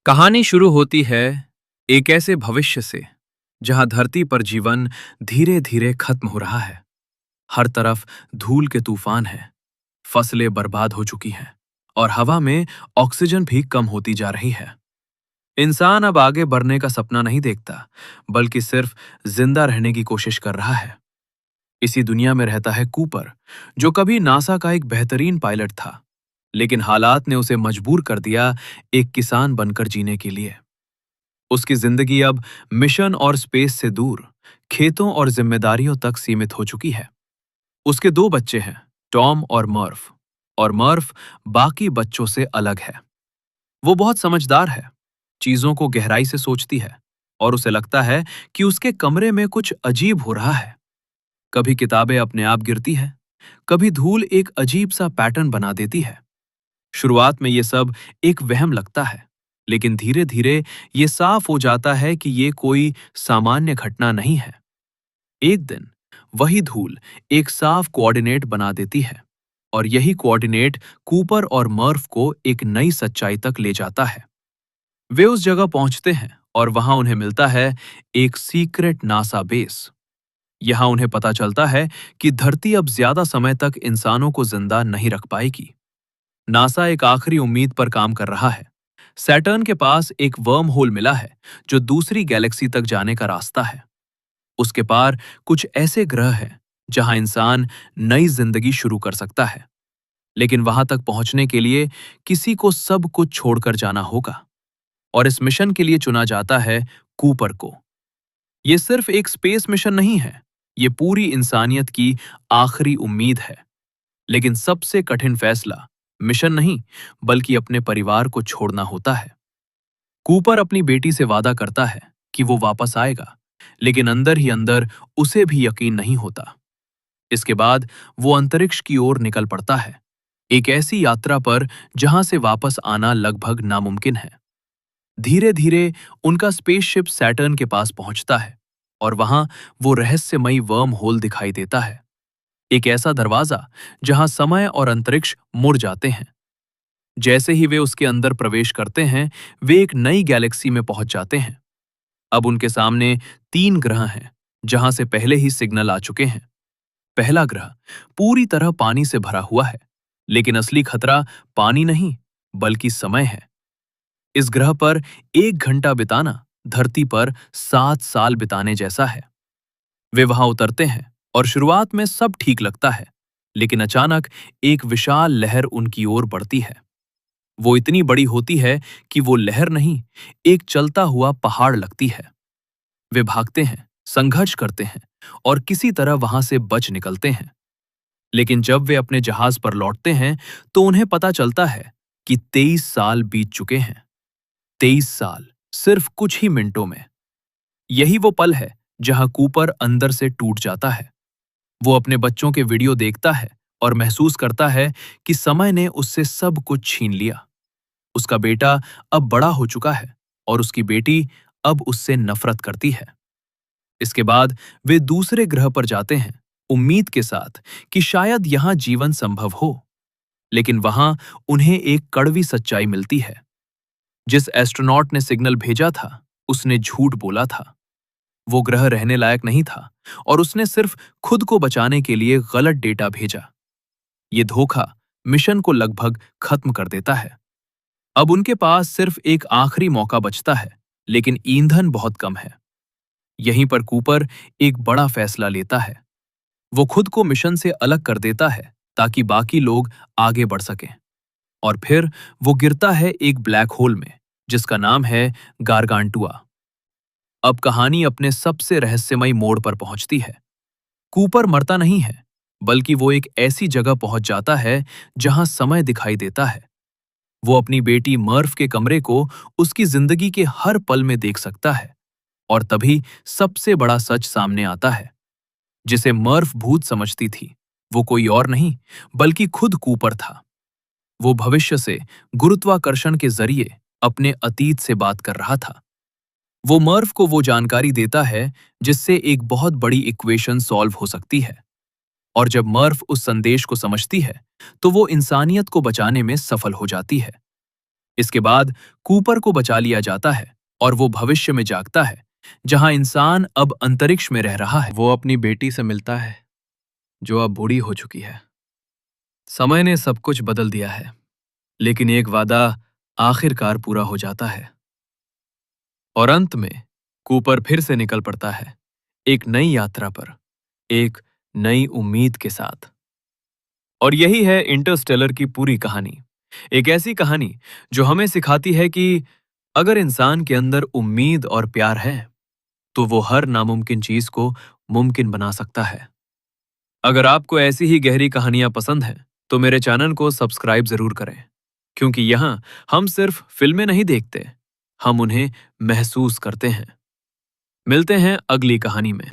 कहानी शुरू होती है एक ऐसे भविष्य से जहां धरती पर जीवन धीरे धीरे खत्म हो रहा है। हर तरफ धूल के तूफान हैं, फसलें बर्बाद हो चुकी हैं और हवा में ऑक्सीजन भी कम होती जा रही है। इंसान अब आगे बढ़ने का सपना नहीं देखता, बल्कि सिर्फ जिंदा रहने की कोशिश कर रहा है। इसी दुनिया में रहता है कूपर, जो कभी नासा का एक बेहतरीन पायलट था, लेकिन हालात ने उसे मजबूर कर दिया एक किसान बनकर जीने के लिए। उसकी जिंदगी अब मिशन और स्पेस से दूर खेतों और जिम्मेदारियों तक सीमित हो चुकी है। उसके दो बच्चे हैं, टॉम और मर्फ बाकी बच्चों से अलग है। वो बहुत समझदार है, चीजों को गहराई से सोचती है और उसे लगता है कि उसके कमरे में कुछ अजीब हो रहा है। कभी किताबें अपने आप गिरती है, कभी धूल एक अजीब सा पैटर्न बना देती है। शुरुआत में ये सब एक वहम लगता है, लेकिन धीरे धीरे ये साफ हो जाता है कि ये कोई सामान्य घटना नहीं है। एक दिन वही धूल एक साफ कोऑर्डिनेट बना देती है और यही कोऑर्डिनेट कूपर और मर्फ को एक नई सच्चाई तक ले जाता है। वे उस जगह पहुंचते हैं और वहां उन्हें मिलता है एक सीक्रेट नासा बेस। यहां उन्हें पता चलता है कि धरती अब ज्यादा समय तक इंसानों को जिंदा नहीं रख पाएगी। नासा एक आखिरी उम्मीद पर काम कर रहा है। सैटर्न के पास एक वर्म होल मिला है जो दूसरी गैलेक्सी तक जाने का रास्ता है। उसके पार कुछ ऐसे ग्रह हैं जहां इंसान नई जिंदगी शुरू कर सकता है, लेकिन वहां तक पहुंचने के लिए किसी को सब कुछ छोड़कर जाना होगा। और इस मिशन के लिए चुना जाता है कूपर को। यह सिर्फ एक स्पेस मिशन नहीं है, ये पूरी इंसानियत की आखिरी उम्मीद है। लेकिन सबसे कठिन फैसला मिशन नहीं, बल्कि अपने परिवार को छोड़ना होता है। कूपर अपनी बेटी से वादा करता है कि वो वापस आएगा, लेकिन अंदर ही अंदर उसे भी यकीन नहीं होता। इसके बाद वो अंतरिक्ष की ओर निकल पड़ता है, एक ऐसी यात्रा पर जहां से वापस आना लगभग नामुमकिन है। धीरे धीरे उनका स्पेसशिप सैटर्न के पास पहुंचता है और वहां वो रहस्यमयी वर्म होल दिखाई देता है। एक ऐसा दरवाजा जहां समय और अंतरिक्ष मुड़ जाते हैं। जैसे ही वे उसके अंदर प्रवेश करते हैं, वे एक नई गैलेक्सी में पहुंच जाते हैं। अब उनके सामने 3 ग्रह हैं, जहां से पहले ही सिग्नल आ चुके हैं। पहला ग्रह पूरी तरह पानी से भरा हुआ है, लेकिन असली खतरा पानी नहीं, बल्कि समय है। इस ग्रह पर 1 घंटा बिताना धरती पर 7 साल बिताने जैसा है। वे वहां उतरते हैं और शुरुआत में सब ठीक लगता है, लेकिन अचानक एक विशाल लहर उनकी ओर बढ़ती है। वो इतनी बड़ी होती है कि वो लहर नहीं, एक चलता हुआ पहाड़ लगती है। वे भागते हैं, संघर्ष करते हैं और किसी तरह वहां से बच निकलते हैं। लेकिन जब वे अपने जहाज पर लौटते हैं, तो उन्हें पता चलता है कि 23 साल बीत चुके हैं। 23 साल सिर्फ कुछ ही मिनटों में। यही वो पल है जहां कूपर अंदर से टूट जाता है। वो अपने बच्चों के वीडियो देखता है और महसूस करता है कि समय ने उससे सब कुछ छीन लिया। उसका बेटा अब बड़ा हो चुका है और उसकी बेटी अब उससे नफरत करती है। इसके बाद वे दूसरे ग्रह पर जाते हैं, उम्मीद के साथ कि शायद यहां जीवन संभव हो। लेकिन वहां उन्हें एक कड़वी सच्चाई मिलती है। जिस एस्ट्रोनॉट ने सिग्नल भेजा था, उसने झूठ बोला था। वो ग्रह रहने लायक नहीं था और उसने सिर्फ खुद को बचाने के लिए गलत डेटा भेजा। ये धोखा मिशन को लगभग खत्म कर देता है। अब उनके पास सिर्फ एक आखिरी मौका बचता है, लेकिन ईंधन बहुत कम है। यहीं पर कूपर एक बड़ा फैसला लेता है। वो खुद को मिशन से अलग कर देता है ताकि बाकी लोग आगे बढ़ सकें। और फिर वो गिरता है एक ब्लैक होल में, जिसका नाम है गारगांटुआ। अब कहानी अपने सबसे रहस्यमयी मोड़ पर पहुंचती है। कूपर मरता नहीं है, बल्कि वो एक ऐसी जगह पहुंच जाता है जहां समय दिखाई देता है। वो अपनी बेटी मर्फ के कमरे को उसकी जिंदगी के हर पल में देख सकता है। और तभी सबसे बड़ा सच सामने आता है। जिसे मर्फ भूत समझती थी, वो कोई और नहीं, बल्कि खुद कूपर था। वो भविष्य से गुरुत्वाकर्षण के जरिए अपने अतीत से बात कर रहा था। वो मर्फ को वो जानकारी देता है जिससे एक बहुत बड़ी इक्वेशन सॉल्व हो सकती है। और जब मर्फ उस संदेश को समझती है, तो वो इंसानियत को बचाने में सफल हो जाती है। इसके बाद कूपर को बचा लिया जाता है और वो भविष्य में जागता है, जहां इंसान अब अंतरिक्ष में रह रहा है। वो अपनी बेटी से मिलता है, जो अब बूढ़ी हो चुकी है। समय ने सब कुछ बदल दिया है, लेकिन एक वादा आखिरकार पूरा हो जाता है। और अंत में कूपर फिर से निकल पड़ता है, एक नई यात्रा पर, एक नई उम्मीद के साथ। और यही है इंटरस्टेलर की पूरी कहानी। एक ऐसी कहानी जो हमें सिखाती है कि अगर इंसान के अंदर उम्मीद और प्यार है, तो वो हर नामुमकिन चीज को मुमकिन बना सकता है। अगर आपको ऐसी ही गहरी कहानियां पसंद हैं, तो मेरे चैनल को सब्सक्राइब जरूर करें, क्योंकि यहां हम सिर्फ फिल्में नहीं देखते, हम उन्हें महसूस करते हैं। मिलते हैं अगली कहानी में।